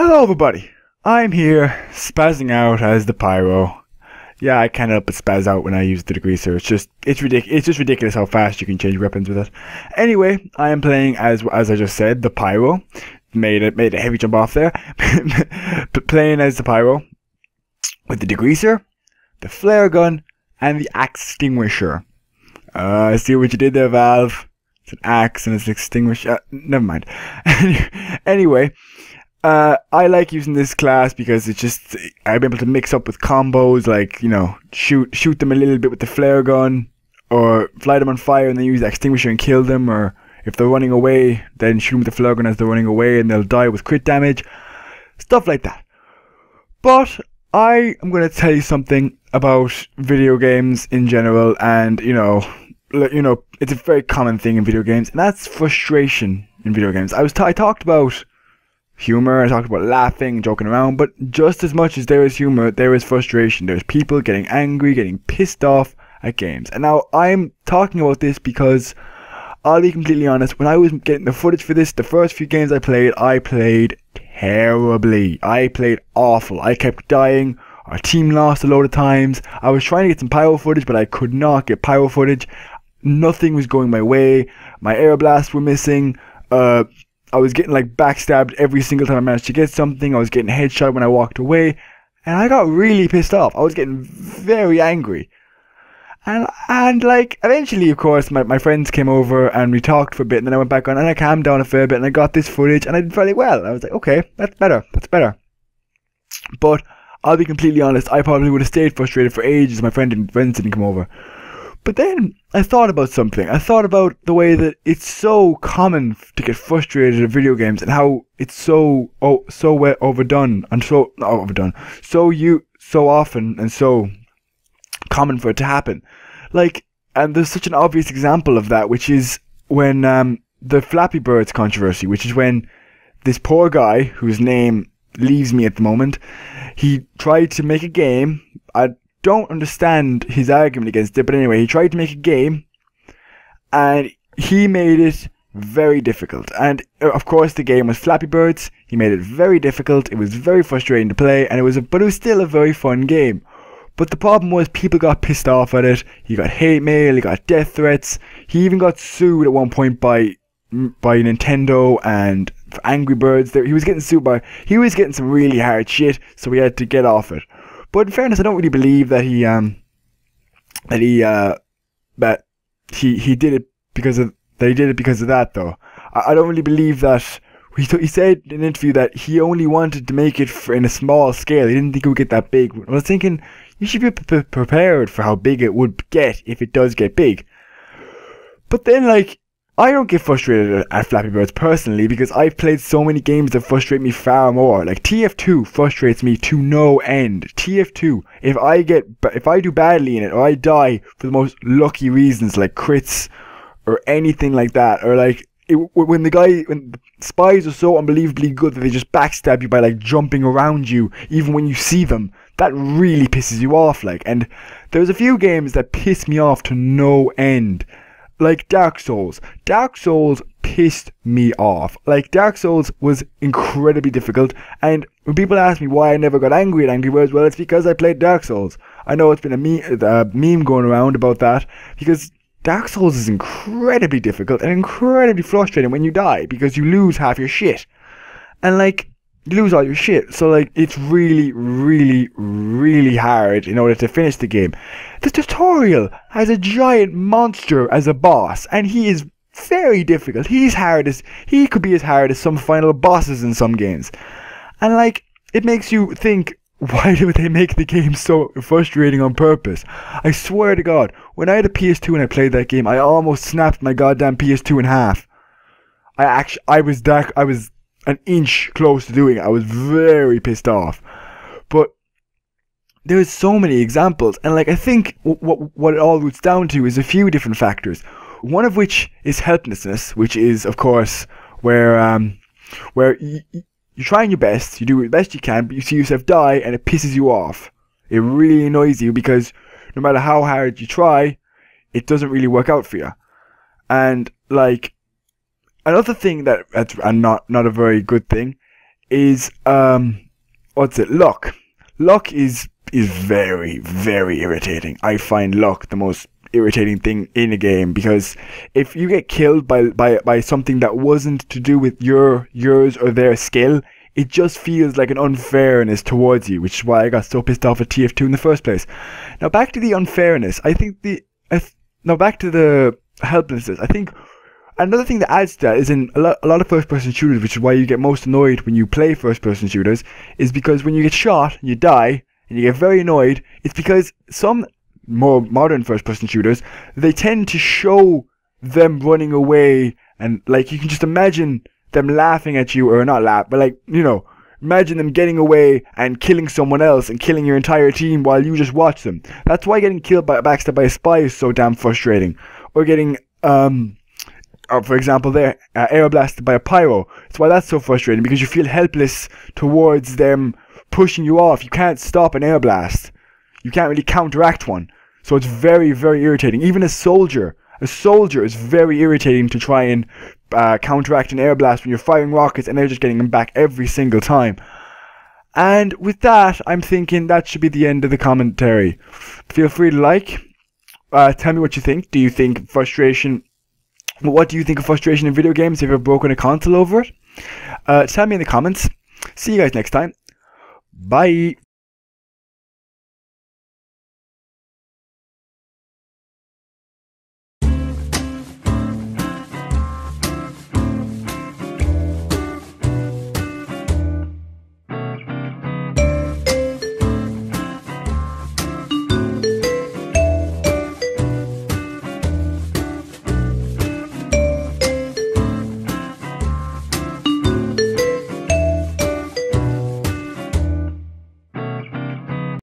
Hello everybody, I'm here, spazzing out as the pyro. Yeah, I can't help but spaz out when I use the degreaser. It's just ridiculous how fast you can change weapons with it. Anyway, I am playing as I just said, the pyro. Made a heavy jump off there. Playing as the pyro with the degreaser, the flare gun, and the axe extinguisher. I see what you did there, Valve. It's an axe and it's an extinguisher. Never mind. Anyway. I like using this class because it's just I'm able to mix up with combos, like, you know, shoot them a little bit with the flare gun, or fly them on fire and then use the extinguisher and kill them, or if they're running away, then shoot them with the flare gun as they're running away and they'll die with crit damage, stuff like that. But I am going to tell you something about video games in general, and you know, it's a very common thing in video games, and that's frustration in video games. I talked about humor, I talked about laughing, joking around, but just as much as there is humor, there is frustration. There's people getting angry, getting pissed off at games. And now I'm talking about this because I'll be completely honest, when I was getting the footage for this, the first few games I played terribly. I played awful. I kept dying. Our team lost a load of times. I was trying to get some pyro footage, but I could not get pyro footage. Nothing was going my way. My air blasts were missing. I was getting like backstabbed every single time I managed to get something. I was getting headshot when I walked away. And I got really pissed off. I was getting very angry. And like, eventually, of course, my friends came over and we talked for a bit. And then I went back on and I calmed down a fair bit. And I got this footage and I did fairly well. I was like, okay, that's better. That's better. But I'll be completely honest. I probably would have stayed frustrated for ages if my friends didn't come over. But then I thought about something. I thought about the way that it's so common to get frustrated at video games and how it's so overdone and so often and so common for it to happen. Like, and there's such an obvious example of that, which is when the Flappy Birds controversy, which is when this poor guy whose name leaves me at the moment, he tried to make a game. I don't understand his argument against it, but anyway, he tried to make a game and he made it very difficult. And of course the game was Flappy Birds. He made it very difficult. It was very frustrating to play, and but it was still a very fun game. But the problem was people got pissed off at it. He got hate mail, he got death threats. He even got sued at one point by Nintendo and Angry Birds. He was getting some really hard shit, so he had to get off it. But in fairness, I don't really believe that he did it because of that, though. I don't really believe that. He said in an interview that he only wanted to make it in a small scale. He didn't think it would get that big. I was thinking you should be prepared for how big it would get if it does get big. But then, like, I don't get frustrated at Flappy Birds personally because I've played so many games that frustrate me far more. Like TF2 frustrates me to no end. TF2, if I do badly in it or I die for the most lucky reasons like crits or anything like that, or like when the spies are so unbelievably good that they just backstab you by like jumping around you even when you see them, that really pisses you off. Like, and there's a few games that piss me off to no end. Like Dark Souls. Dark Souls pissed me off. Like, Dark Souls was incredibly difficult, and when people ask me why I never got angry at Angry Birds, well, it's because I played Dark Souls. I know it's been a meme going around about that, because Dark Souls is incredibly difficult and incredibly frustrating when you die, because you lose half your shit. And like, you lose all your shit, so like, it's really, really, really hard in order to finish the game. The tutorial has a giant monster as a boss, and he is very difficult. He could be as hard as some final bosses in some games. And like, it makes you think, why do they make the game so frustrating on purpose? I swear to God, when I had a PS2 and I played that game, I almost snapped my goddamn PS2 in half. I was an inch close to doing it. I was very pissed off. But there's so many examples, and like, I think what it all roots down to is a few different factors. One of which is helplessness, which is of course where you're trying your best, you do the best you can, but you see yourself die and it pisses you off. It really annoys you because no matter how hard you try, it doesn't really work out for you. And like, another thing that's not a very good thing is what's it? Luck. Luck is very, very irritating. I find luck the most irritating thing in a game, because if you get killed by something that wasn't to do with yours or their skill, it just feels like an unfairness towards you, which is why I got so pissed off at TF2 in the first place. Now back to the unfairness. I think now back to the helplessness. I think another thing that adds to that is in a lot of first-person shooters, which is why you get most annoyed when you play first-person shooters, is because when you get shot, you die, and you get very annoyed. It's because some more modern first-person shooters, they tend to show them running away, and like you can just imagine them laughing at you, or not laugh, but like, you know, imagine them getting away and killing someone else and killing your entire team while you just watch them. That's why getting killed by backstab by a spy is so damn frustrating. Or getting for example there, air blasted by a pyro. That's why that's so frustrating, because you feel helpless towards them pushing you off. You can't stop an air blast. You can't really counteract one. So it's very, very irritating. Even a soldier is very irritating to try and counteract an air blast when you're firing rockets and they're just getting them back every single time. And with that, I'm thinking that should be the end of the commentary. Feel free to like. Tell me what you think. Do you think frustration... What do you think of frustration in video games? Have you ever broken a console over it? Tell me in the comments. See you guys next time. Bye.